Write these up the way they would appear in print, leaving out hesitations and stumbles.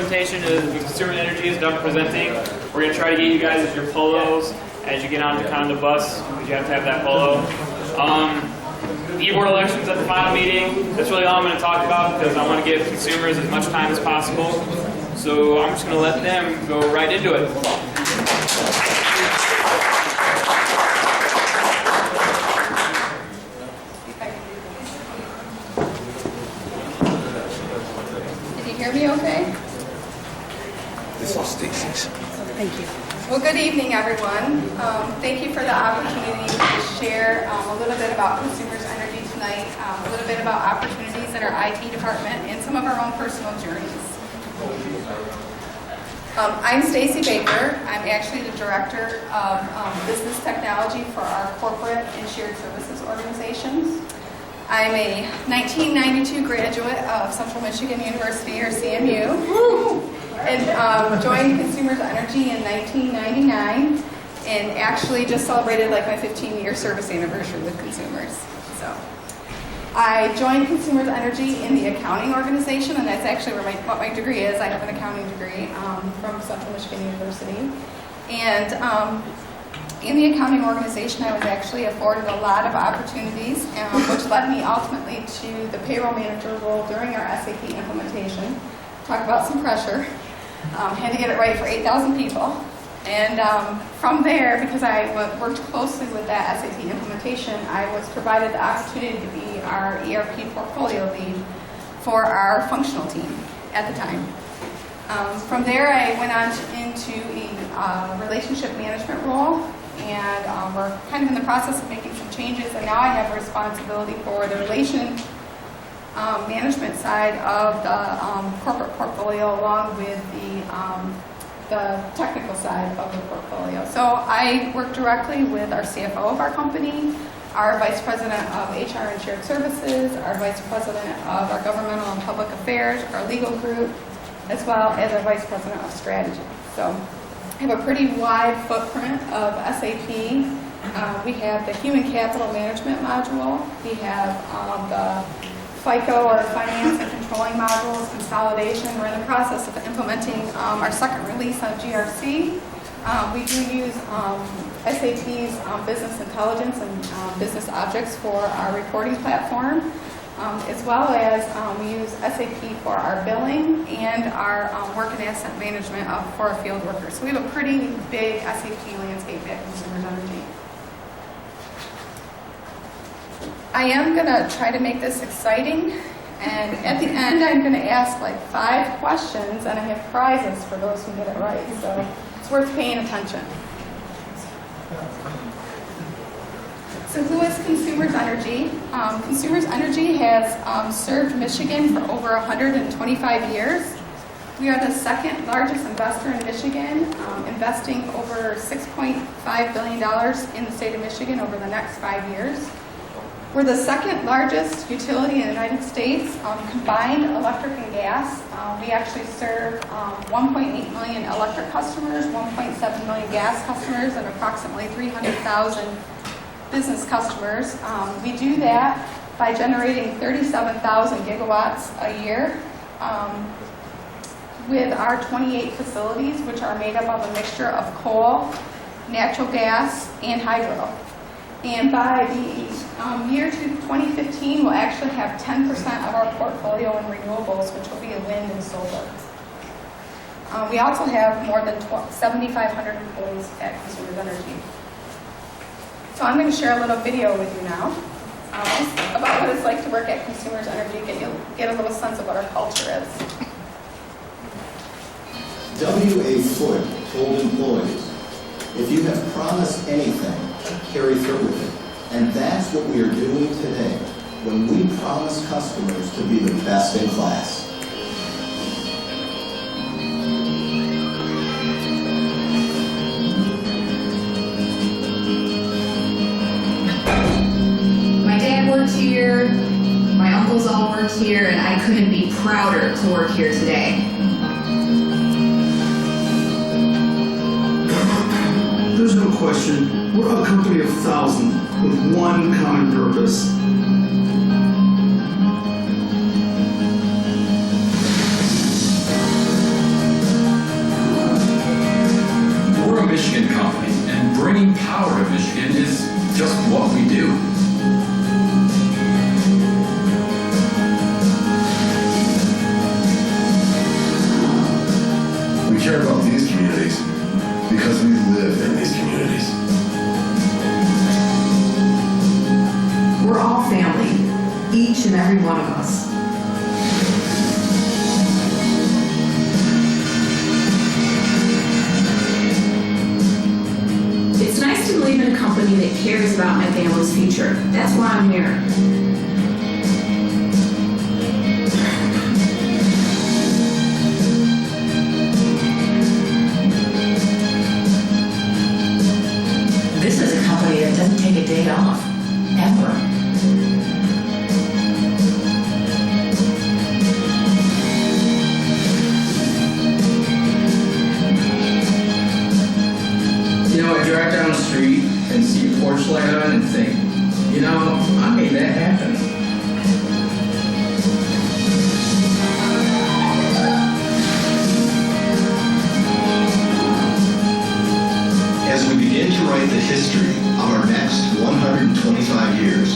presentation is when Consumer Energy is done presenting. We're going to try to get you guys your polos as you get on the bus, because you have to have that polo. E-board elections at the final meeting. That's really all I'm going to talk about, because I want to give consumers as much time as possible. So I'm just going to let them go right into it. Hear me okay? This is Stacy's. Thank you. Well, good evening, everyone. Thank you for the opportunity to share a little bit about Consumers Energy tonight, a little bit about opportunities in our IT department, and some of our own personal journeys. I'm Stacy Baker. I'm actually the Director of Business Technology for our corporate and shared services organizations. I'm a 1992 graduate of Central Michigan University, or CMU, and joined Consumers Energy in 1999, and actually just celebrated like my 15-year service anniversary with Consumers. So I joined Consumers Energy in the accounting organization, and that's actually what my degree is. I have an accounting degree from Central Michigan University, and in the accounting organization, I was actually afforded a lot of opportunities, which led me ultimately to the payroll manager role during our SAP implementation. Talk about some pressure. Had to get it right for 8,000 people. And from there, because I worked closely with that SAP implementation, I was provided the opportunity to be our ERP portfolio lead for our functional team at the time. From there, I went on into a relationship management role. And we're kind of in the process of making some changes, and now I have responsibility for the relation management side of the corporate portfolio, along with the technical side of the portfolio. So I work directly with our CFO of our company, our Vice President of HR and Shared Services, our Vice President of our Governmental and Public Affairs, our legal group, as well as our Vice President of Strategy. So I have a pretty wide footprint of SAP. We have the Human Capital Management module. We have the FICO, or Finance and Controlling modules, consolidation. We're in the process of implementing our second release on GRC. We do use SAP's Business Intelligence and Business Objects for our reporting platform. As well as we use SAP for our billing and our work and asset management for our field workers. So we have a pretty big SAP landscape at Consumers Energy. I am going to try to make this exciting, and at the end I'm going to ask like 5 questions, and I have prizes for those who get it right, so it's worth paying attention. So who is Consumers Energy? Consumers Energy has served Michigan for over 125 years. We are the second largest investor in Michigan, investing over $6.5 billion in the state of Michigan over the next 5 years. We're the second largest utility in the United States, combined electric and gas. We actually serve 1.8 million electric customers, 1.7 million gas customers, and approximately 300,000 business customers. We do that by generating 37,000 gigawatts a year with our 28 facilities, which are made up of a mixture of coal, natural gas, and hydro. And by the year to 2015, we'll actually have 10% of our portfolio in renewables, which will be wind and solar. We also have more than 7,500 employees at Consumers Energy. So I'm going to share a little video with you now about what it's like to work at Consumers Energy, get a little sense of what our culture is. W.A. Foote told employees, if you have promised anything, carry through with it. And that's what we are doing today when we promise customers to be the best in class. Here, my uncles all worked here, and I couldn't be prouder to work here today. There's no question, we're a company of thousands with one common purpose. every one of us. It's nice to believe in a company that cares about my family's future. That's why I'm here. This is a company that doesn't take a day off, ever. You know, I drive down the street and see a porch light on and think, you know, I made that happen. As we begin to write the history of our next 125 years,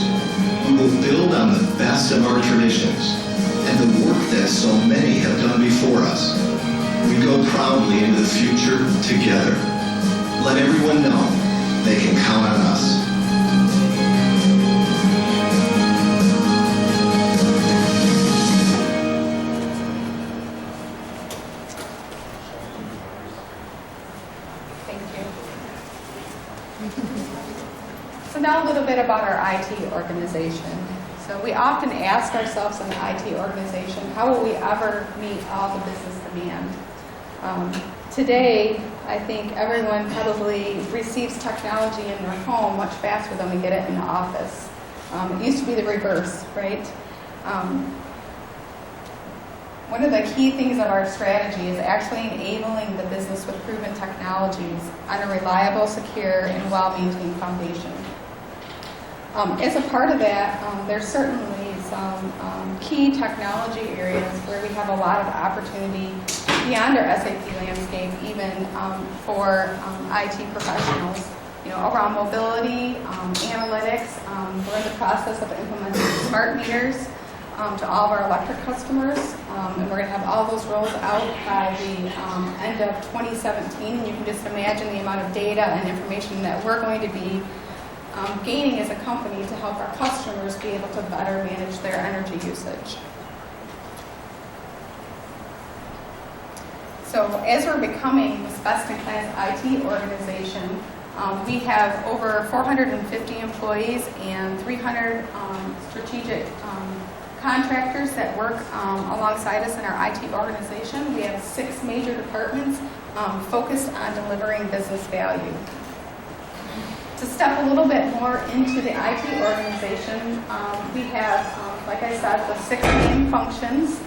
we will build on the best of our traditions and the work that so many have done before us. We go proudly into the future together. Let everyone know they can count on us. Thank you. So now a little bit about our IT organization. So we often ask ourselves in the IT organization, how will we ever meet all the business demand? Today, I think everyone probably receives technology in their home much faster than we get it in the office. It used to be the reverse, right? One of the key things of our strategy is actually enabling the business with proven technologies on a reliable, secure, and well-maintained foundation. As a part of that, there's certainly some key technology areas where we have a lot of opportunity beyond our SAP landscape, even for IT professionals. You know, around mobility, analytics. We're in the process of implementing smart meters to all of our electric customers, and we're going to have all those rolled out by the end of 2017. And you can just imagine the amount of data and information that we're going to be gaining as a company to help our customers be able to better manage their energy usage. So as we're becoming this best-in-class IT organization, we have over 450 employees and 300 strategic contractors that work alongside us in our IT organization. We have 6 major departments focused on delivering business value. To step a little bit more into the IT organization, we have, like I said, the 6 main functions.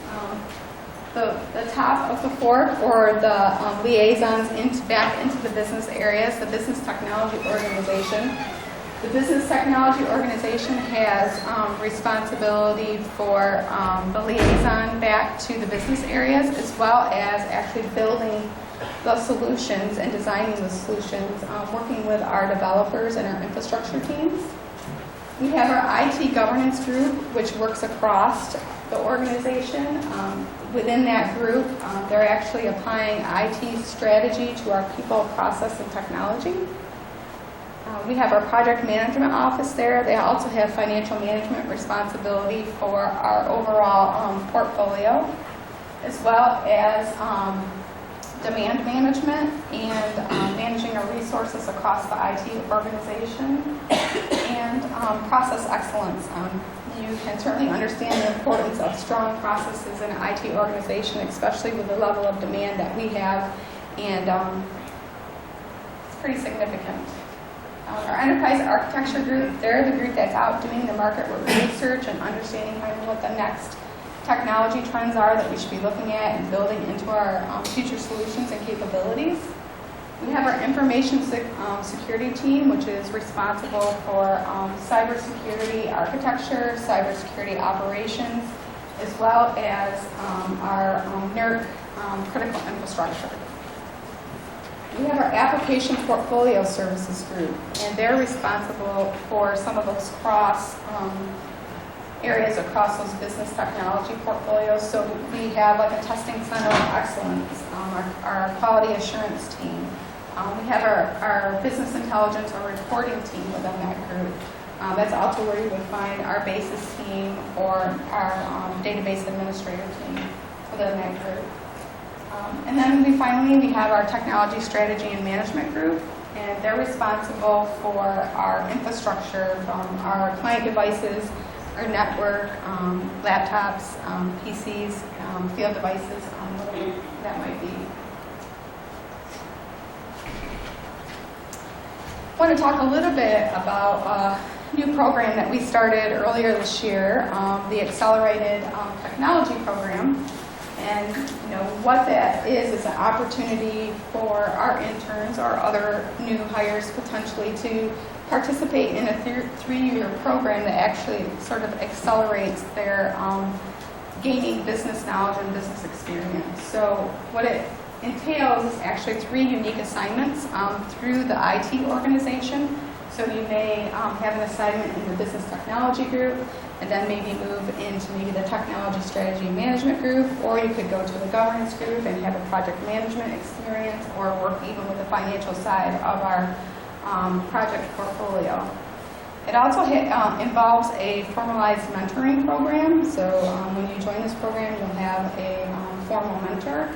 The top of the fork, or the liaisons back into the business areas, the business technology organization. The business technology organization has responsibility for the liaison back to the business areas, as well as actually building the solutions and designing the solutions, working with our developers and our infrastructure teams. We have our IT governance group, which works across the organization. Within that group, they're actually applying IT strategy to our people, process, and technology. We have our project management office there. They also have financial management responsibility for our overall portfolio, as well as demand management and managing our resources across the IT organization, and process excellence. You can certainly understand the importance of strong processes in an IT organization, especially with the level of demand that we have, and it's pretty significant. Our enterprise architecture group, they're the group that's out doing the market research and understanding kind of what the next technology trends are that we should be looking at and building into our future solutions and capabilities. We have our information security team, which is responsible for cybersecurity architecture, cybersecurity operations, as well as our NERC critical infrastructure. We have our application portfolio services group, and they're responsible for some of those cross areas across those business technology portfolios. So we have like a testing center of excellence, our quality assurance team. We have our business intelligence or reporting team within that group. That's also where you would find our basis team or our database administrator team within that group. And then we have our technology strategy and management group, and they're responsible for our infrastructure from our client devices, our network, laptops, PCs, field devices, whatever that might be. I want to talk a little bit about a new program that we started earlier this year, the Accelerated Technology Program. And what that is an opportunity for our interns or other new hires potentially to participate in a three-year program that actually sort of accelerates their gaining business knowledge and business experience. So what it entails is actually 3 unique assignments through the IT organization. So you may have an assignment in the business technology group, and then maybe move into maybe the technology strategy and management group, or you could go to the governance group and have a project management experience, or work even with the financial side of our project portfolio. It also involves a formalized mentoring program. So when you join this program, you'll have a formal mentor.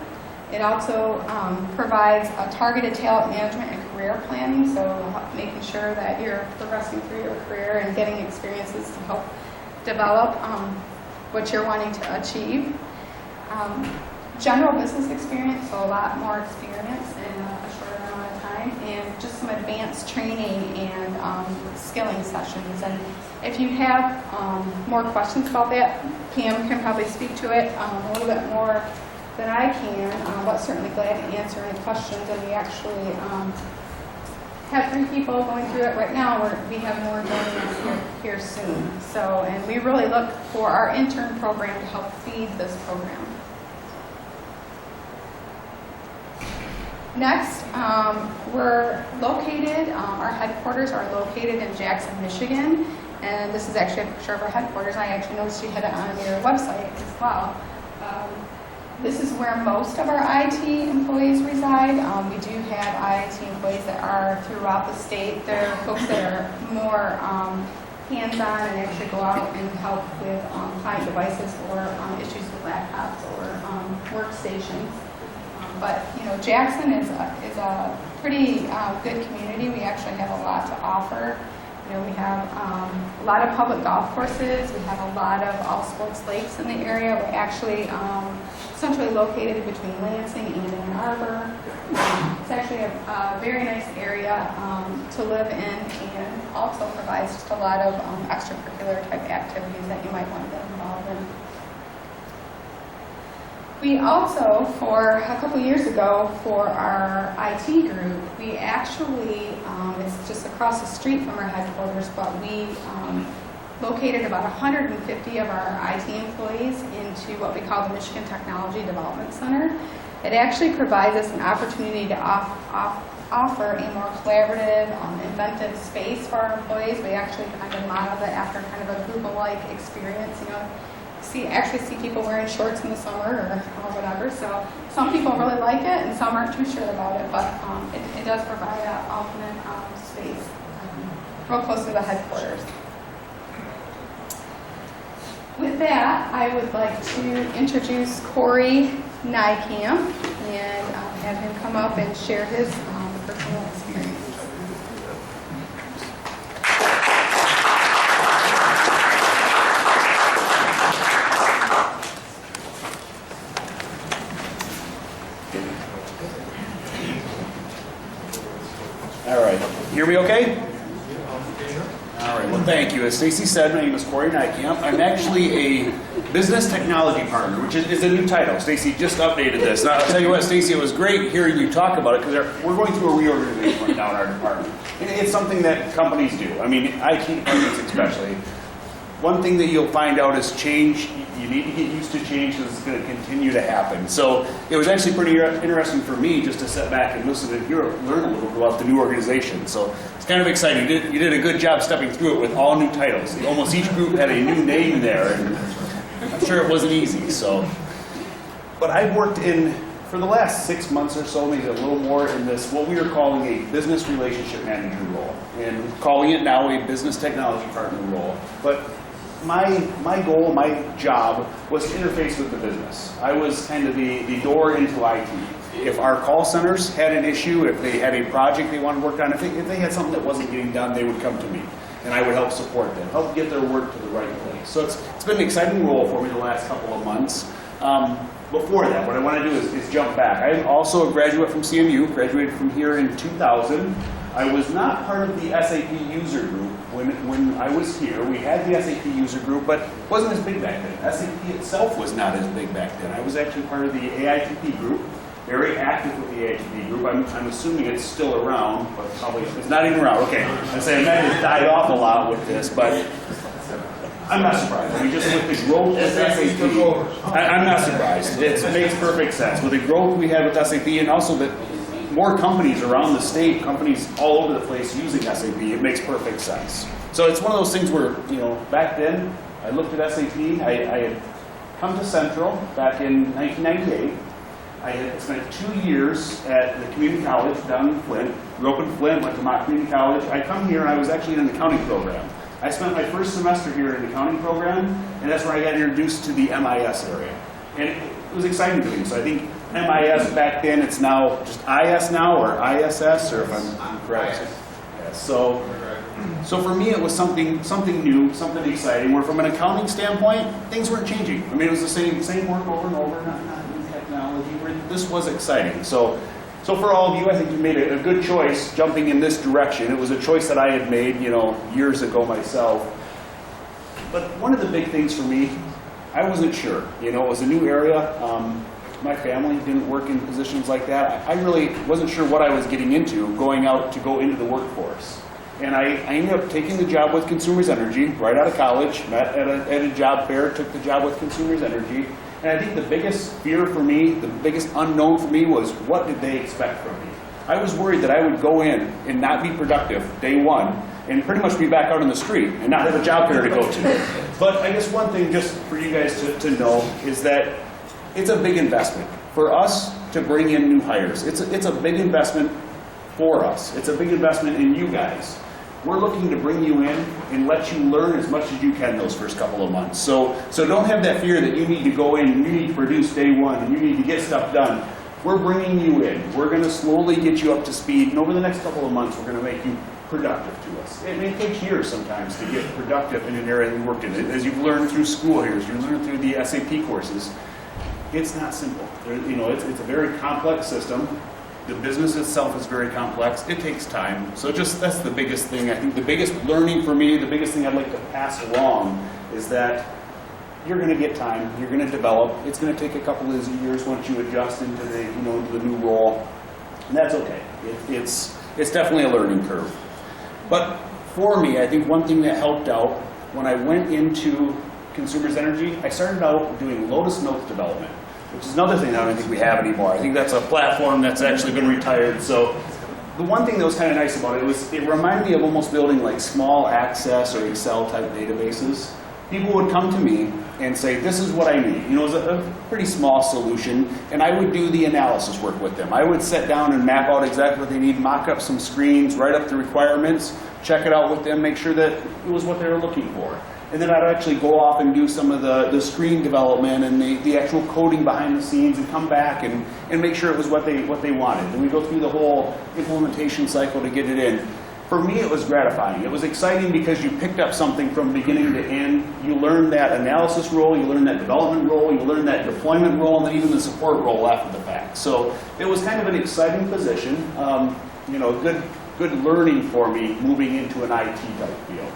It also provides a targeted talent management and career planning, so making sure that you're progressing through your career and getting experiences to help develop what you're wanting to achieve. General business experience, so a lot more experience in a short amount of time, and just some advanced training and skilling sessions. And if you have more questions about that, Pam can probably speak to it a little bit more than I can, but certainly glad to answer any questions. And we actually have 3 people going through it right now. We have more joining us here soon. So, and we really look for our intern program to help feed this program. Next, we're located, our headquarters are located in Jackson, Michigan. And this is actually a picture of our headquarters. I actually noticed you had it on your website as well. This is where most of our IT employees reside. We do have IT employees that are throughout the state. They're folks that are more hands-on and actually go out and help with client devices or issues with laptops or workstations. But Jackson is a pretty good community. We actually have a lot to offer. We have a lot of public golf courses. We have a lot of all sports lakes in the area. We're actually centrally located between Lansing and Ann Arbor. It's actually a very nice area to live in, and also provides just a lot of extracurricular type activities that you might want to get involved in. We also, for a couple years ago, for our IT group, we actually, it's just across the street from our headquarters, but we located about 150 of our IT employees into what we call the Michigan Technology Development Center. It actually provides us an opportunity to offer a more collaborative, inventive space for our employees. We actually kind of modeled it after kind of a Google-like experience, actually see people wearing shorts in the summer or whatever. So some people really like it and some aren't too sure about it, but it does provide an alternate space real close to the headquarters. With that, I would like to introduce Corey Nykamp and have him come up and share his personal experience. All right, hear me okay? All right, well thank you. As Stacy said, my name is Corey Nykamp. I'm actually a business technology partner, which is a new title. Stacy just updated this. Now, I'll tell you what, Stacy, it was great hearing you talk about it because we're going through a reorganization right now in our department. And it's something that companies do. I mean, IT departments especially. One thing that you'll find out is change. You need to get used to change because it's going to continue to happen. So it was actually pretty interesting for me just to sit back and listen and learn a little bit about the new organization. So it's kind of exciting. You did a good job stepping through it with all new titles. Almost each group had a new name there, and I'm sure it wasn't easy. But I've worked in for the last 6 months or so, maybe a little more, in this, what we are calling a business relationship manager role, and calling it now a business technology partner role. But my goal, my job, was to interface with the business. I was kind of the door into IT. If our call centers had an issue, if they had a project they wanted worked on, if they had something that wasn't getting done, they would come to me, and I would help support them, help get their work to the right place. So it's been an exciting role for me the last couple of months. Before that, what I want to do is jump back. I'm also a graduate from CMU, graduated from here in 2000. I was not part of the SAP user group when I was here. We had the SAP user group, but it wasn't as big back then. SAP itself was not as big back then. I was actually part of the AITP group, very active with the AITP group. I'm assuming it's still around, but probably it's not even around. Okay, I say I might have died off a lot with this, but I'm not surprised. I mean, just with the growth of SAP, I'm not surprised. It makes perfect sense. With the growth we had with SAP, and also that more companies around the state, companies all over the place using SAP, it makes perfect sense. So it's one of those things where, back then, I looked at SAP. I had come to Central back in 1998. I had spent 2 years at the community college down in Flint. Grew up in Flint, went to Mott Community College. I come here and I was actually in an accounting program. I spent my first semester here in the accounting program, and that's where I got introduced to the MIS area. And it was exciting to me. So I think MIS back then, it's now just IS now, or ISS, or if I'm correct. Yeah, so for me, it was something new, something exciting, where from an accounting standpoint, things weren't changing. I mean, it was the same work over and over, not new technology. This was exciting. So for all of you, I think you made a good choice jumping in this direction. It was a choice that I had made, years ago myself. But one of the big things for me, I wasn't sure. It was a new area. My family didn't work in positions like that. I really wasn't sure what I was getting into, going out to go into the workforce. And I ended up taking the job with Consumers Energy right out of college, met at a job fair, took the job with Consumers Energy. And I think the biggest fear for me, the biggest unknown for me was, what did they expect from me? I was worried that I would go in and not be productive day one and pretty much be back out on the street and not have a job fair to go to. But I guess one thing just for you guys to know is that it's a big investment. For us to bring in new hires, it's a big investment for us. It's a big investment in you guys. We're looking to bring you in and let you learn as much as you can those first couple of months. So don't have that fear that you need to go in and you need to produce day one and you need to get stuff done. We're bringing you in. We're going to slowly get you up to speed, and over the next couple of months, we're going to make you productive to us. It may take years sometimes to get productive in an area you worked in. As you've learned through school here, as you learn through the SAP courses, it's not simple. It's a very complex system. The business itself is very complex. It takes time. So that's the biggest thing. I think the biggest learning for me, the biggest thing I'd like to pass along is that you're going to get time. You're going to develop. It's going to take a couple of years once you adjust into the new role, and that's okay. It's definitely a learning curve. But for me, I think one thing that helped out when I went into Consumers Energy, I started out doing Lotus Notes development, which is another thing that I don't think we have anymore. I think that's a platform that's actually been retired. So the one thing that was kind of nice about it was it reminded me of almost building like small Access or Excel type databases. People would come to me and say, this is what I need. It was a pretty small solution, and I would do the analysis work with them. I would sit down and map out exactly what they need, mock up some screens, write up the requirements, check it out with them, make sure that it was what they were looking for. And then I'd actually go off and do some of the screen development and the actual coding behind the scenes and come back and make sure it was what they wanted. And we go through the whole implementation cycle to get it in. For me, it was gratifying. It was exciting because you picked up something from beginning to end. You learned that analysis role, you learned that development role, you learned that deployment role, and then even the support role after the fact. So it was kind of an exciting position, good learning for me moving into an IT type field.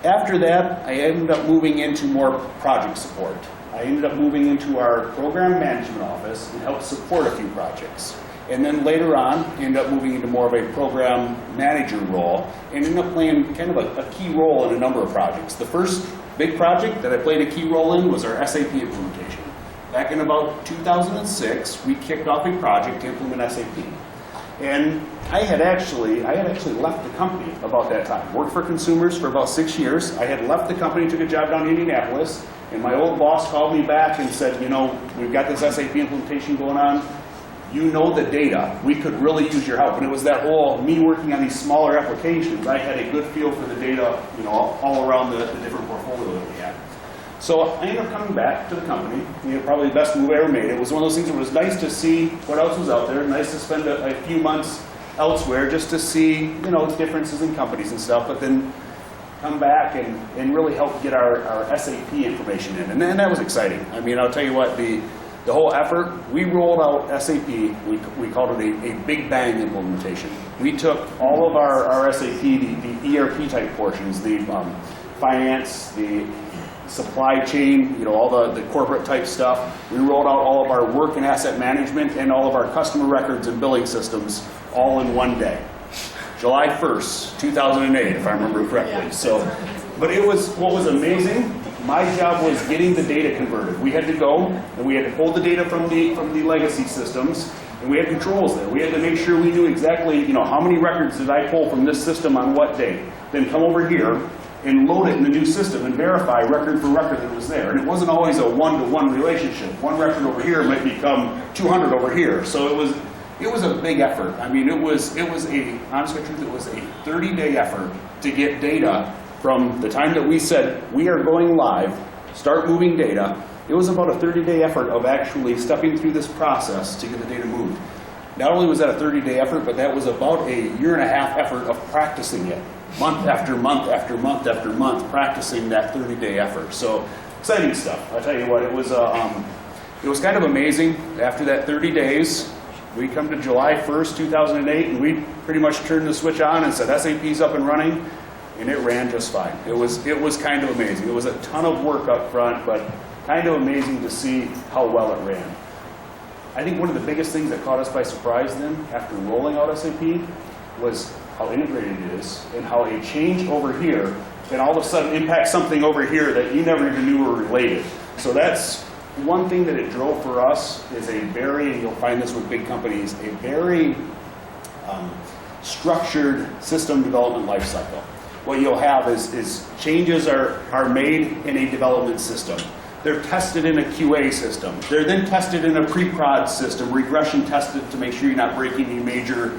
After that, I ended up moving into more project support. I ended up moving into our program management office and helped support a few projects. And then later on, ended up moving into more of a program manager role and ended up playing kind of a key role in a number of projects. The first big project that I played a key role in was our SAP implementation. Back in about 2006, we kicked off a project to implement SAP. And I had actually left the company about that time. Worked for Consumers for about 6 years. I had left the company, took a job down in Indianapolis, and my old boss called me back and said, you know, we've got this SAP implementation going on. You know the data. We could really use your help. And it was that whole, me working on these smaller applications, I had a good feel for the data, you know, all around the different portfolio that we had. So I ended up coming back to the company. You know, probably the best move I ever made. It was one of those things where it was nice to see what else was out there. Nice to spend a few months elsewhere just to see, you know, differences in companies and stuff. But then come back and really help get our SAP information in. And then that was exciting. I mean, I'll tell you what, the whole effort, we rolled out SAP, we called it a big bang implementation. We took all of our SAP, the ERP type portions, the finance, the supply chain, you know, all the corporate type stuff. We rolled out all of our work and asset management and all of our customer records and billing systems all in one day. July 1st, 2008, if I remember correctly. So, but it was, what was amazing, my job was getting the data converted. We had to go and we had to pull the data from the legacy systems, and we had controls there. We had to make sure we knew exactly, you know, how many records did I pull from this system on what date. Then come over here and load it in the new system and verify record for record that it was there. And it wasn't always a one-to-one relationship. One record over here might become 200 over here. So it was a big effort. I mean, honest to truth, it was a 30-day effort to get data from the time that we said we are going live, start moving data. It was about a 30-day effort of actually stepping through this process to get the data moved. Not only was that a 30-day effort, but that was about a 1.5 year effort of practicing it. Month after month after month after month, practicing that 30-day effort. So exciting stuff. I'll tell you what, it was kind of amazing. After that 30 days, we come to July 1st, 2008, and we pretty much turned the switch on and said SAP's up and running, and it ran just fine. It was kind of amazing. It was a ton of work up front, but kind of amazing to see how well it ran. I think one of the biggest things that caught us by surprise then, after rolling out SAP, was how integrated it is and how a change over here can all of a sudden impact something over here that you never even knew were related. So that's one thing that it drove for us, is a very, and you'll find this with big companies, a very structured system development lifecycle. What you'll have is changes are made in a development system. They're tested in a QA system. They're then tested in a pre-prod system, regression tested to make sure you're not breaking any major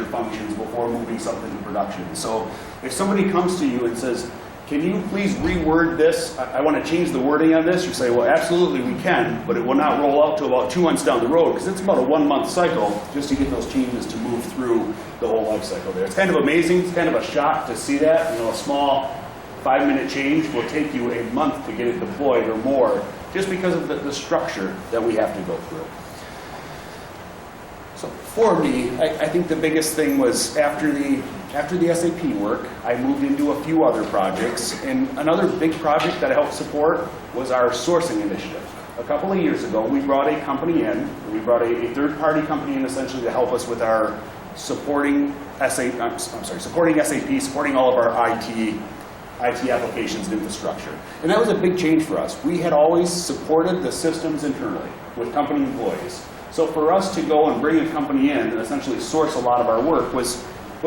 functions before moving something to production. So if somebody comes to you and says, can you please reword this? I want to change the wording on this. You say, well, absolutely we can, but it will not roll out to about 2 months down the road, because it's about a 1-month cycle just to get those changes to move through the whole life cycle there. It's kind of amazing. It's kind of a shock to see that. You know, a small 5-minute change will take you a month to get it deployed or more, just because of the structure that we have to go through. So for me, I think the biggest thing was after the SAP work, I moved into a few other projects, and another big project that I helped support was our sourcing initiative. A couple of years ago, we brought a company in. We brought a third-party company in essentially to help us with our supporting SAP, supporting all of our IT applications and infrastructure. And that was a big change for us. We had always supported the systems internally with company employees. So for us to go and bring a company in and essentially source a lot of our work was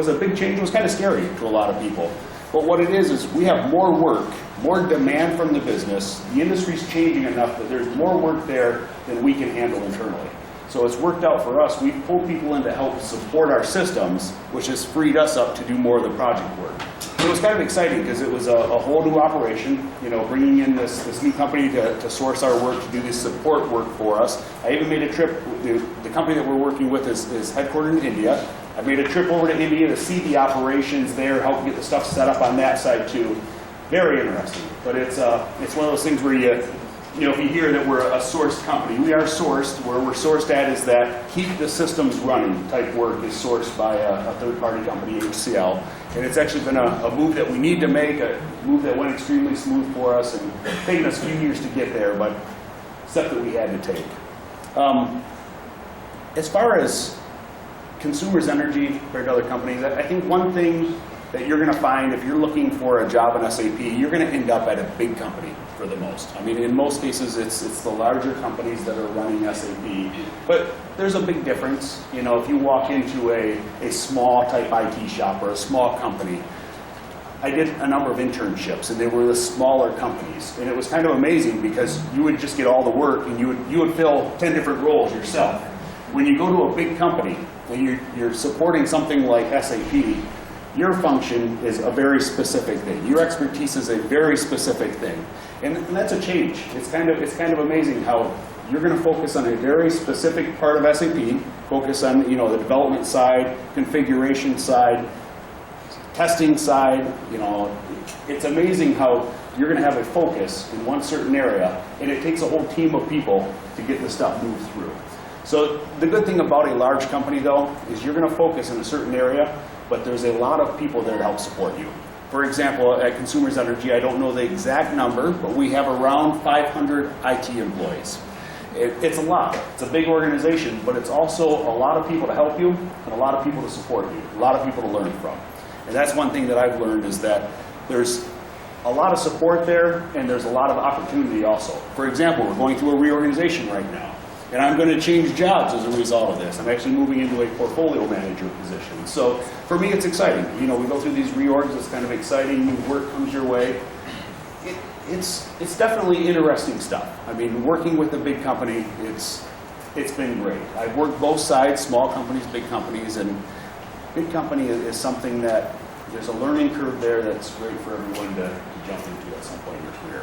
a big change. It was kind of scary to a lot of people. But what it is we have more work, more demand from the business. The industry's changing enough that there's more work there than we can handle internally. So it's worked out for us. We've pulled people in to help support our systems, which has freed us up to do more of the project work. It was kind of exciting because it was a whole new operation, you know, bringing in this new company to source our work, to do this support work for us. I even made a trip. The company that we're working with is headquartered in India. I made a trip over to India to see the operations there, help get the stuff set up on that side too. Very interesting. But it's one of those things where you know, if you hear that we're a sourced company, we are sourced. Where we're sourced at is that keep the systems running type work is sourced by a third-party company, HCL. And it's actually been a move that we need to make, a move that went extremely smooth for us, and taken us a few years to get there, but step that we had to take. As far as Consumers Energy compared to other companies, I think one thing that you're going to find if you're looking for a job in SAP, you're going to end up at a big company for the most. I mean, in most cases, it's the larger companies that are running SAP, but there's a big difference. You know, if you walk into a small type IT shop or a small company, I did a number of internships, and they were the smaller companies, and it was kind of amazing because you would just get all the work, and you would fill 10 different roles yourself. When you go to a big company and you're supporting something like SAP, your function is a very specific thing. Your expertise is a very specific thing, and that's a change. It's kind of amazing how you're going to focus on a very specific part of SAP, focus on the development side, configuration side, testing side. It's amazing how you're going to have a focus in one certain area, and it takes a whole team of people to get the stuff moved through. So the good thing about a large company, though, is you're going to focus in a certain area, but there's a lot of people there to help support you. For example, at Consumers Energy, I don't know the exact number, but we have around 500 IT employees. It's a lot. It's a big organization, but it's also a lot of people to help you and a lot of people to support you, a lot of people to learn from. And that's one thing that I've learned is that there's a lot of support there and there's a lot of opportunity also. For example, we're going through a reorganization right now. And I'm going to change jobs as a result of this. I'm actually moving into a portfolio manager position. So for me, it's exciting. We go through these reorgs. It's kind of exciting. New work comes your way. It's definitely interesting stuff. I mean, working with a big company, it's been great. I've worked both sides, small companies, big companies, and big company is something that there's a learning curve there that's great for everyone to jump into at some point in your career.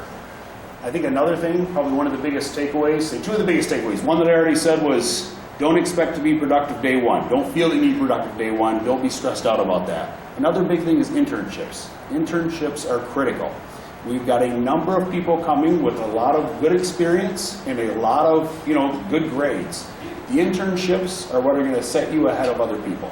I think another thing, probably one of the biggest takeaways, two of the biggest takeaways. One that I already said was, don't expect to be productive day one. Don't feel that you need productive day one. Don't be stressed out about that. Another big thing is internships. Internships are critical. We've got a number of people coming with a lot of good experience and a lot of good grades. The internships are what are going to set you ahead of other people.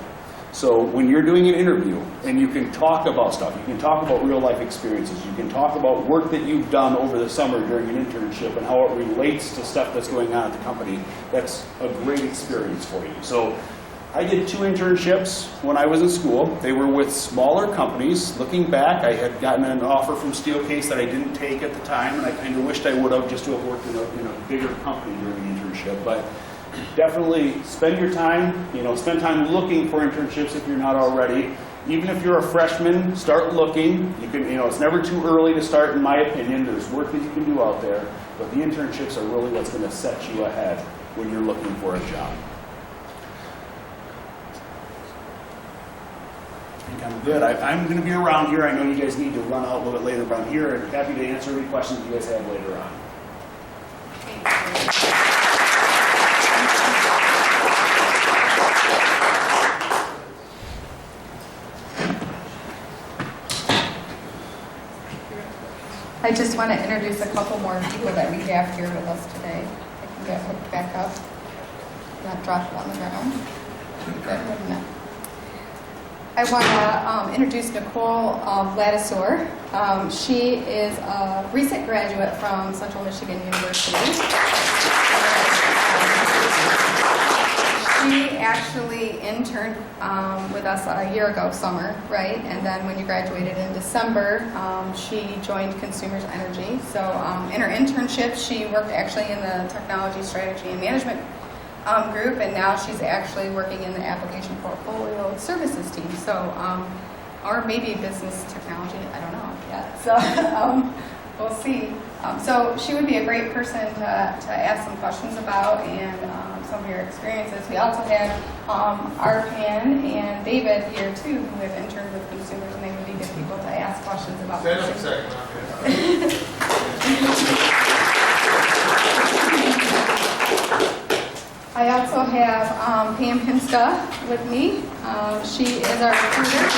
So when you're doing an interview and you can talk about stuff, you can talk about real life experiences, you can talk about work that you've done over the summer during an internship and how it relates to stuff that's going on at the company, that's a great experience for you. So I did 2 internships when I was in school. They were with smaller companies. Looking back, I had gotten an offer from Steelcase that I didn't take at the time, and I kind of wished I would have just to have worked in a bigger company during the internship. But definitely spend your time, spend time looking for internships if you're not already. Even if you're a freshman, start looking. You can, it's never too early to start, in my opinion. There's work that you can do out there, but the internships are really what's going to set you ahead when you're looking for a job. I think I'm good. I'm going to be around here. I know you guys need to run out a little bit later, but I'm here and happy to answer any questions you guys have later on. I just want to introduce a couple more people that we have here with us today. I can get hooked back up, not drop it on the ground. Good. I want to introduce Nicole Vladisor. She is a recent graduate from Central Michigan University. She actually interned with us a year ago, summer, right? And then when you graduated in December, she joined Consumers Energy. So in her internship, she worked actually in the technology strategy and management group, and now she's actually working in the application portfolio services team. So, or maybe business technology, I don't know yet. So we'll see. So she would be a great person to ask some questions about and some of your experiences. We also have Arpan and David here too, who have interned with consumers, and they would be good people to ask questions about. I also have Pam Pinska with me. She is our recruiter.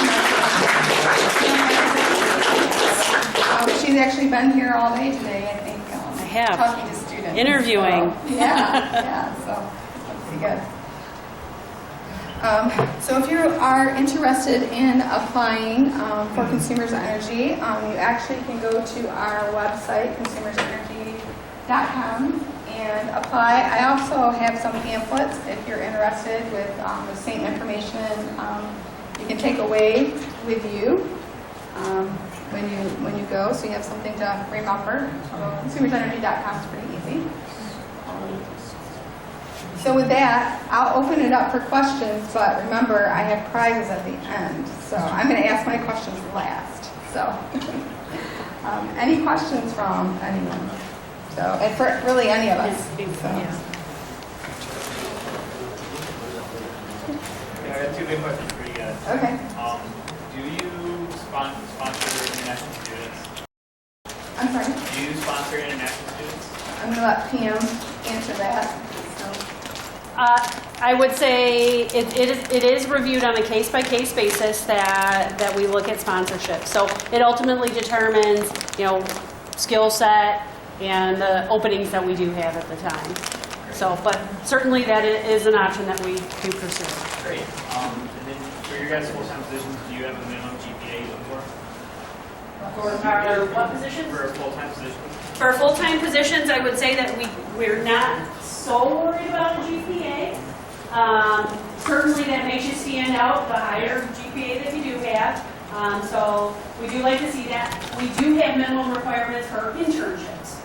She's actually been here all day today, I think. I have. Talking to students. Interviewing. So, yeah, so that's pretty good. So if you are interested in applying for Consumers Energy, you actually can go to our website, consumersenergy.com, and apply. I also have some pamphlets if you're interested with the same information you can take away with you when you go, so you have something to remember. Consumersenergy.com is pretty easy. So with that, I'll open it up for questions, but remember, I have prizes at the end, so I'm going to ask my questions last. So, any questions from anyone? So, and for really any of us. So. Yeah, I got two big questions for you guys. Okay. Do you sponsor international students? I'm sorry. Do you sponsor international students? I'm going to let PM answer that. So. I would say it is reviewed on a case-by-case basis that we look at sponsorship. So it ultimately determines, skill set and the openings that we do have at the time. So, but certainly that is an option that we do pursue. Great. And then for your guys' full-time positions, do you have a minimum GPA you look for? For our what positions? For a full-time position? For full-time positions, I would say that we're not so worried about a GPA. Certainly that makes you stand out, the higher GPA that you do have. So we do like to see that. We do have minimum requirements for internships.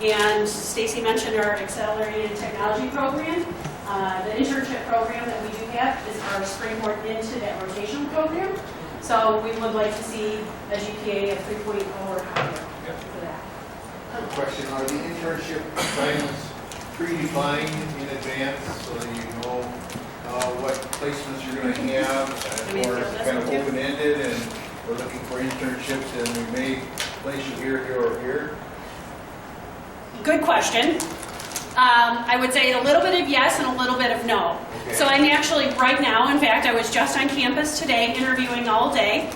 And Stacy mentioned our accelerated technology program. The internship program that we do have is our springboard into that rotational program. So we would like to see a GPA of 3.0 or higher for that. I have a question. Are the internship assignments predefined in advance so that you know what placements you're going to have, or is it kind of open-ended and we're looking for internships and we may place you here, here, or here? Good question. I would say a little bit of yes and a little bit of no. Okay. So I'm actually right now, in fact, I was just on campus today interviewing all day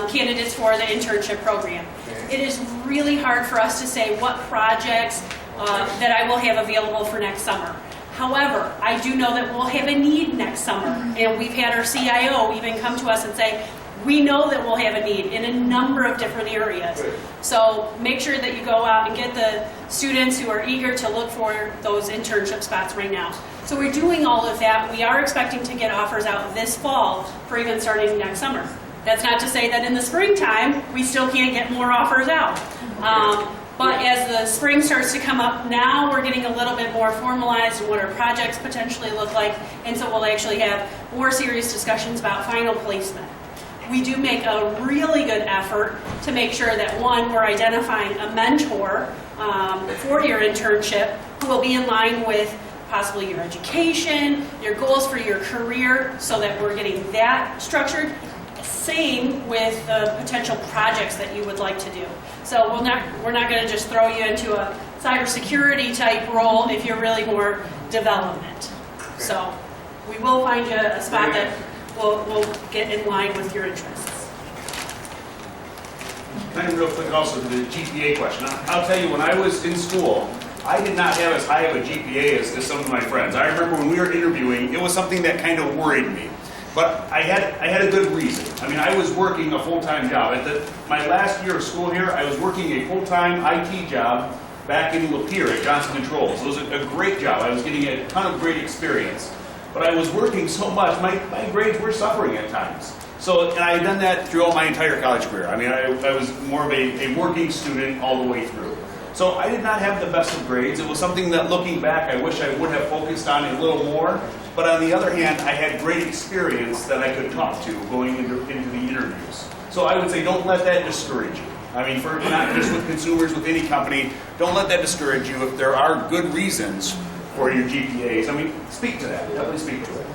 candidates for the internship program. Okay. It is really hard for us to say what projects that I will have available for next summer. However, I do know that we'll have a need next summer, and we've had our CIO even come to us and say, we know that we'll have a need in a number of different areas. Good. So make sure that you go out and get the students who are eager to look for those internship spots right now. So we're doing all of that. We are expecting to get offers out this fall for even starting next summer. That's not to say that in the springtime, we still can't get more offers out. But as the spring starts to come up, now we're getting a little bit more formalized in what our projects potentially look like, and so we'll actually have more serious discussions about final placement. We do make a really good effort to make sure that, one, we're identifying a mentor for your internship who will be in line with possibly your education, your goals for your career, so that we're getting that structured. Same with the potential projects that you would like to do. So we're not going to just throw you into a cybersecurity type role if you're really more development. So we will find you a spot that will get in line with your interests. Kind of real quick also to the GPA question. I'll tell you, when I was in school, I did not have as high of a GPA as some of my friends. I remember when we were interviewing, it was something that kind of worried me. But I had a good reason. I mean, I was working a full-time job. My last year of school here, I was working a full-time IT job back in Lapeer at Johnson Controls. It was a great job. I was getting a ton of great experience. But I was working so much, my grades were suffering at times. So, and I had done that throughout my entire college career. I mean, I was more of a working student all the way through. So I did not have the best of grades. It was something that, looking back, I wish I would have focused on a little more. But on the other hand, I had great experience that I could talk to going into the interviews. So I would say, don't let that discourage you. I mean, for not just with consumers, with any company, don't let that discourage you if there are good reasons for your GPAs. I mean, speak to that. Definitely speak to it.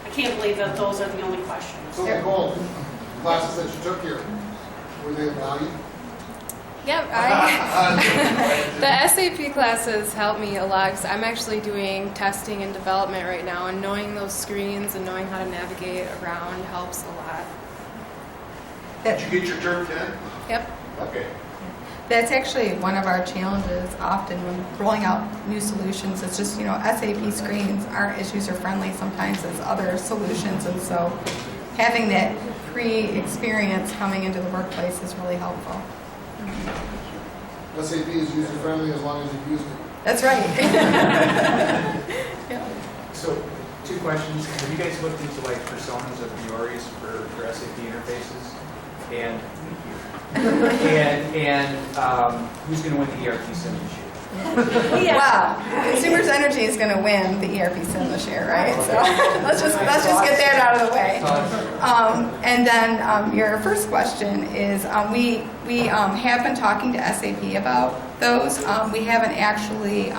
I can't believe that those are the only questions. So Nicole, classes that you took here, were they of value? Yep, the SAP classes help me a lot because I'm actually doing testing and development right now, and knowing those screens and knowing how to navigate around helps a lot. Did you get your term 10? Yep. Okay. That's actually one of our challenges often when rolling out new solutions. It's just, SAP screens aren't as user-friendly sometimes as other solutions, and so having that pre-experience coming into the workplace is really helpful. SAP is user-friendly as long as you've used it. That's right. Yeah. So, 2 questions. Have you guys looked into like personas or priorities for SAP interfaces? And who's going to win the ERP sim this year? Wow, Consumers Energy is going to win the ERP sim this year, right? So let's just get that out of the way. And then your first question is we have been talking to SAP about those. We haven't actually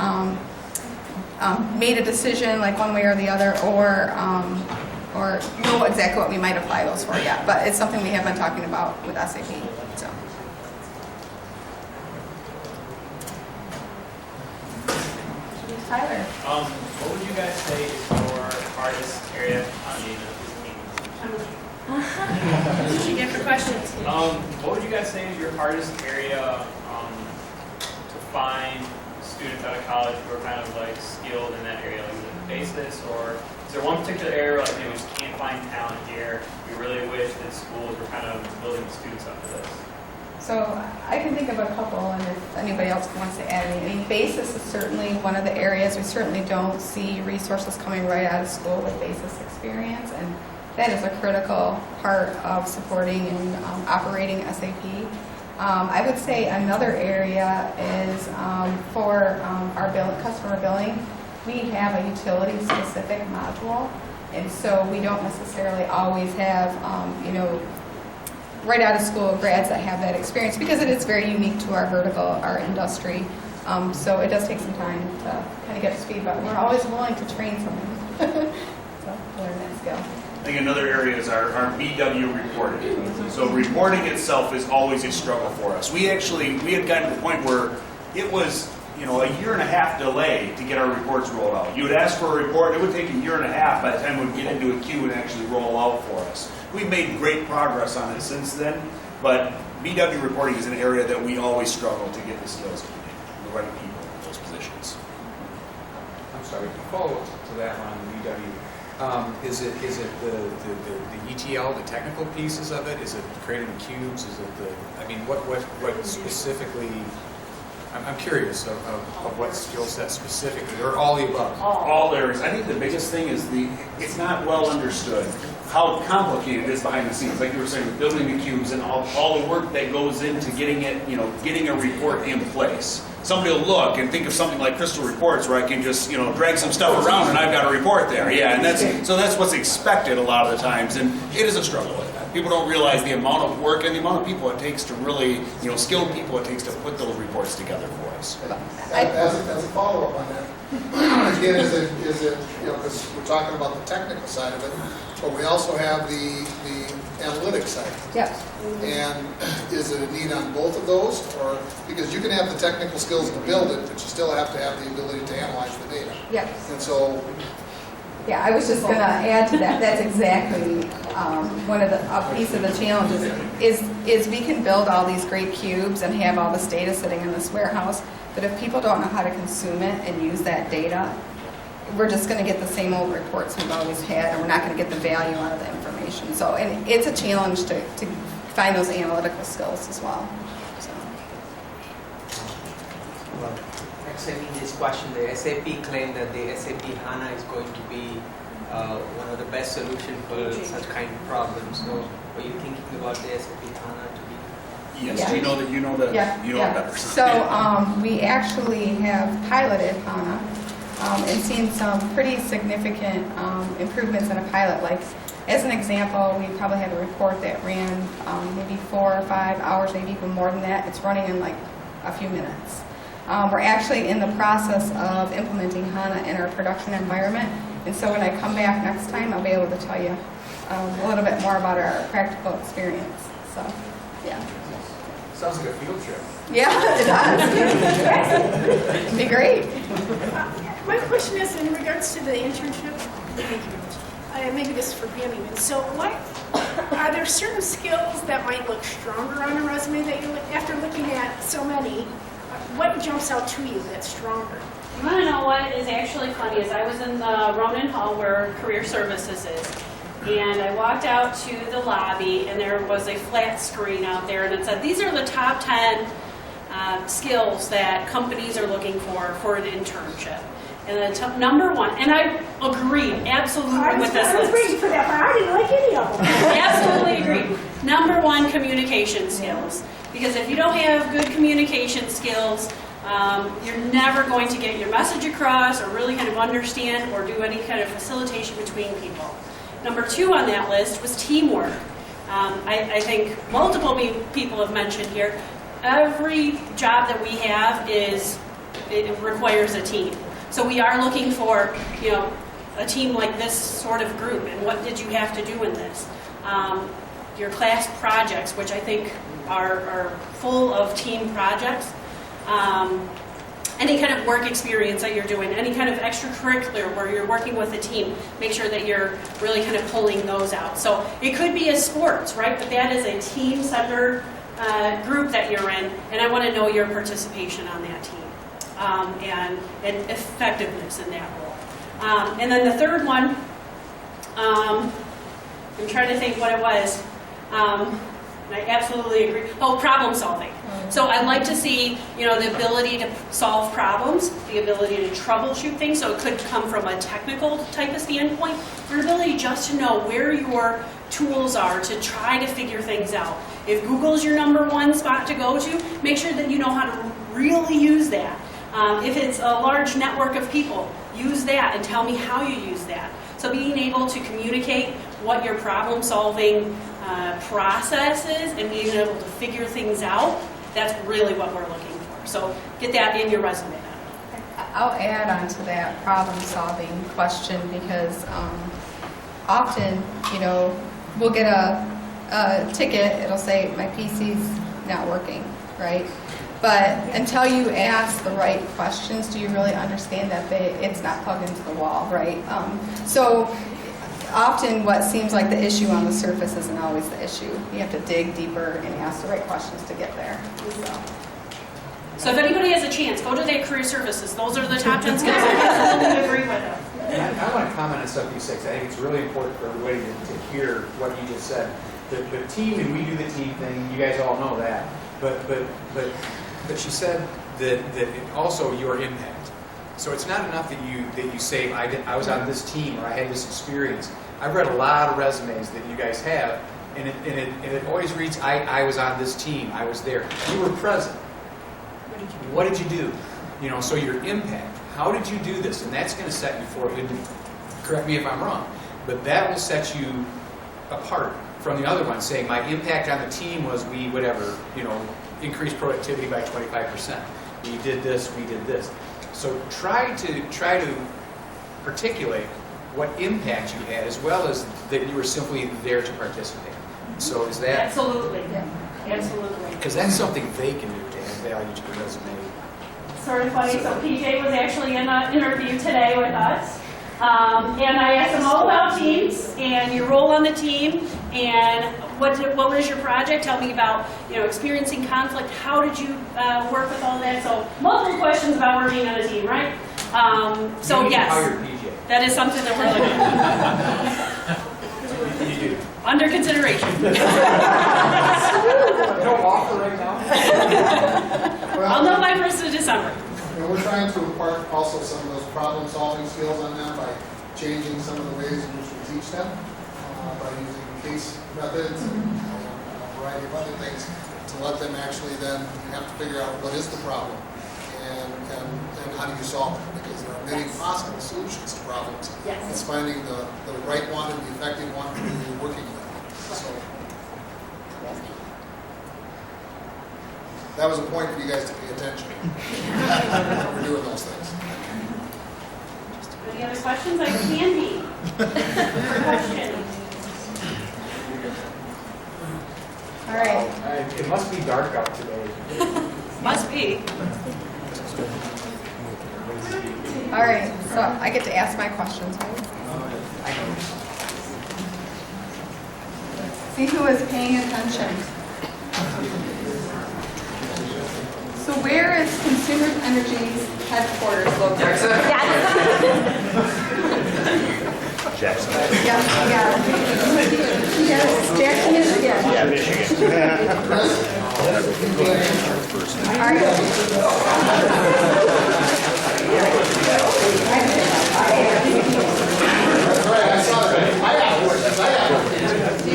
made a decision like one way or the other, or know exactly what we might apply those for yet. But it's something we have been talking about with SAP. So. Tyler. What would you guys say is your hardest area on the What did you get for questions? what would you guys say is your hardest area to find students out of college who are kind of like skilled in that area? Like, is it the basis, or is there one particular area like maybe we just can't find talent here? We really wish that schools were kind of building the students up for this. So I can think of a couple, and if anybody else wants to add any. I mean, basis is certainly one of the areas. We certainly don't see resources coming right out of school with basis experience, and that is a critical part of supporting and operating SAP. I would say another area is for our customer billing. We have a utility-specific module, and so we don't necessarily always have, right out of school grads that have that experience, because it is very unique to our vertical, our industry. So it does take some time to kind of get up to speed, but we're always willing to train someone to learn that skill. I think another area is our BW reporting. So reporting itself is always a struggle for us. We had gotten to the point where it was, a 1.5 year delay to get our reports rolled out. You would ask for a report, it would take 1.5 years by the time we'd get into a queue and actually roll out for us. We've made great progress on it since then, but BW reporting is an area that we always struggle to get the skills needed, the right people in those positions. I'm sorry, to follow up to that on BW. Is it the ETL, the technical pieces of it? Is it creating the cubes? Is it what specifically? I'm curious of what skill set specifically, or all the above. All areas. I think the biggest thing is it's not well understood how complicated it is behind the scenes. Like you were saying, with building the cubes and all the work that goes into getting it, getting a report in place. Somebody will look and think of something like Crystal Reports, where I can just, drag some stuff around and I've got a report there. Yeah, and that's what's expected a lot of the times, and it is a struggle with that. People don't realize the amount of work and the amount of people it takes to really, skilled people it takes to put those reports together for us. As a follow-up on that, again, is it because we're talking about the technical side of it, but we also have the analytics side. Yep. And is it a need on both of those, or because you can have the technical skills to build it, but you still have to have the ability to analyze the data. Yep. And so. Yeah, I was just going to add to that. That's exactly one of a piece of the challenges is we can build all these great cubes and have all this data sitting in this warehouse, but if people don't know how to consume it and use that data, we're just going to get the same old reports we've always had, and we're not going to get the value out of the information. So, and it's a challenge to find those analytical skills as well. So. Well, accepting this question, the SAP claimed that the SAP HANA is going to be one of the best solutions for such kind of problems. So, are you thinking about the SAP HANA to be? Yes, Yeah. you know it better. So we actually have piloted HANA and seen some pretty significant improvements in a pilot. Like, as an example, we probably had a report that ran maybe 4 or 5 hours, maybe even more than that. It's running in like a few minutes. We're actually in the process of implementing HANA in our production environment, and so when I come back next time, I'll be able to tell you a little bit more about our practical experience. So, yeah. Sounds like a field trip. Yeah, it does. It'd be great. My question is in regards to the internship. Maybe this is for Pam even. So, are there certain skills that might look stronger on a resume that you after looking at so many? What jumps out to you that's stronger? You want to know what is actually funny is I was in the Ronan Hall where Career Services is, and I walked out to the lobby and there was a flat screen out there and it said, these are the top 10 skills that companies are looking for an internship. And the number one, and I agree absolutely with this I was list. waiting for that, but I didn't like any of them. Absolutely agree. Number one, communication skills. Because if you don't have good communication skills, you're never going to get your message across or really kind of understand or do any kind of facilitation between people. Number two on that list was teamwork. I think multiple people have mentioned here, every job that we have it requires a team. So we are looking for, a team like this sort of group, and what did you have to do in this? Your class projects, which I think are full of team projects. Any kind of work experience that you're doing, any kind of extracurricular where you're working with a team, make sure that you're really kind of pulling those out. So it could be a sports, right? But that is a team-centered group that you're in, and I want to know your participation on that team and effectiveness in that role. And then the third one, I'm trying to think what it was. I absolutely agree. Oh, problem solving. So I'd like to see, the ability to solve problems, the ability to troubleshoot things. So it could come from a technical type of standpoint, your ability just to know where your tools are to try to figure things out. If Google's your number one spot to go to, make sure that you know how to really use that. If it's a large network of people, use that and tell me how you use that. So being able to communicate what your problem-solving process is and being able to figure things out, that's really what we're looking for. So get that in your resume then. I'll add on to that problem-solving question because often, we'll get a ticket, it'll say my PC's not working, right? But until you ask the right questions, do you really understand that it's not plugged into the wall, right? So often what seems like the issue on the surface isn't always the issue. You have to dig deeper and ask the right questions to get there. So if anybody has a chance, go to their career services. Those are the top 10 skills. I absolutely agree with them. I want to comment on stuff you said, 'cause I think it's really important for everybody to hear what you just said. The team, and we do the team thing, you guys all know that. But she said that also your impact. So it's not enough that you say I was on this team or I had this experience. I've read a lot of resumes that you guys have, and it always reads I was on this team, I was there. You were present. What did you do? So your impact. How did you do this? And that's going to set you forward. Correct me if I'm wrong, but that will set you apart from the other one, saying my impact on the team was increased productivity by 25%. We did this, we did this. So try to articulate what impact you had, as well as that you were simply there to participate. So is that absolutely, yeah. Absolutely? Because that's something they can do to add value to the resume. Sort of funny. So PJ was actually in an interview today with us. And I asked him all about teams and your role on the team and what was your project? Tell me about experiencing conflict. How did you work with all that? So multiple questions about working on a team, right? So yes, that is something that we're looking at. Under consideration. No offer right now. I'll know by 1st of December. We're trying to impart also some of those problem-solving skills on them by changing some of the ways in which we teach them, by using case methods and a variety of other things to let them actually then have to figure out what is the problem and how do you solve it, because there are many possible solutions to problems. Yes. It's finding the right one and the effective one that you're working with. So that was a point for you guys to pay attention. We're doing those things. Any other questions? I can be. Question. All right. It must be dark out today. Must be. All right, so I get to ask my questions, right? See who is paying attention. So where is Consumer Energy's headquarters located? Jackson. Yeah. Yes, Jackson, Michigan. Yeah, Michigan. Do you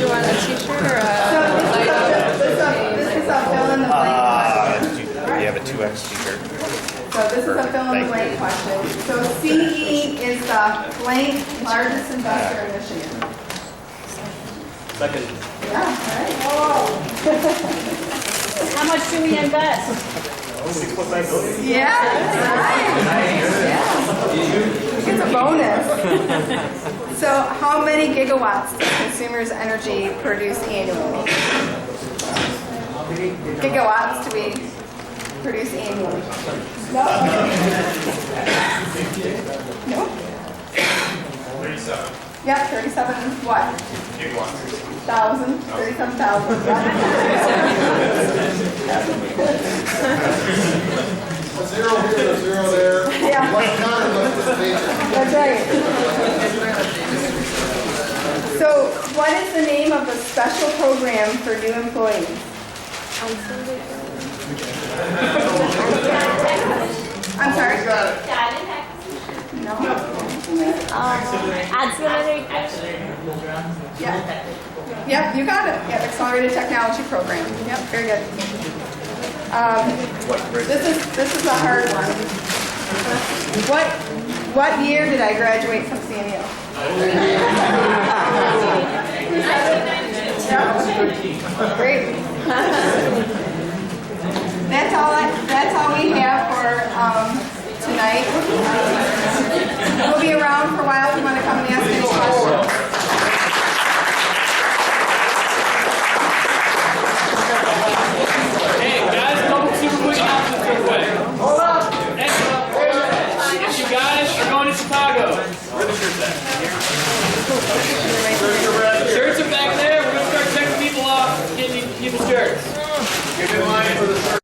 want a t-shirt or a This is a fill in the blank question. Do you have a 2X t-shirt? So this is a fill in the blank question. So CE is the blank largest investor in Michigan. Second. Yeah, right. How much do we invest? 6.5 billion. Yeah, yeah. It's a bonus. So how many gigawatts does consumers' energy produce annually? Gigawatts to be produced annually. No. No. 37. Yep, 37 what? Gigawatts. 37,000. A zero here, a zero there. Yeah. What's not enough is nature. That's right. So, what is the name of the special program for new employees? I'm sorry? No. Yeah. Yep, you got it. Yep, Accelerated Technology Program. Yep, very good. This is a hard one. What year did I graduate from CNU? Great. That's all we have for tonight. We'll be around for a while if you want to come and ask any questions. Hey guys, couple super quick announcements real quick. Hold up. If you guys are going to Chicago, where are the shirts at? Shirts are back there. We're going to start checking people off, getting people shirts. Get in line for the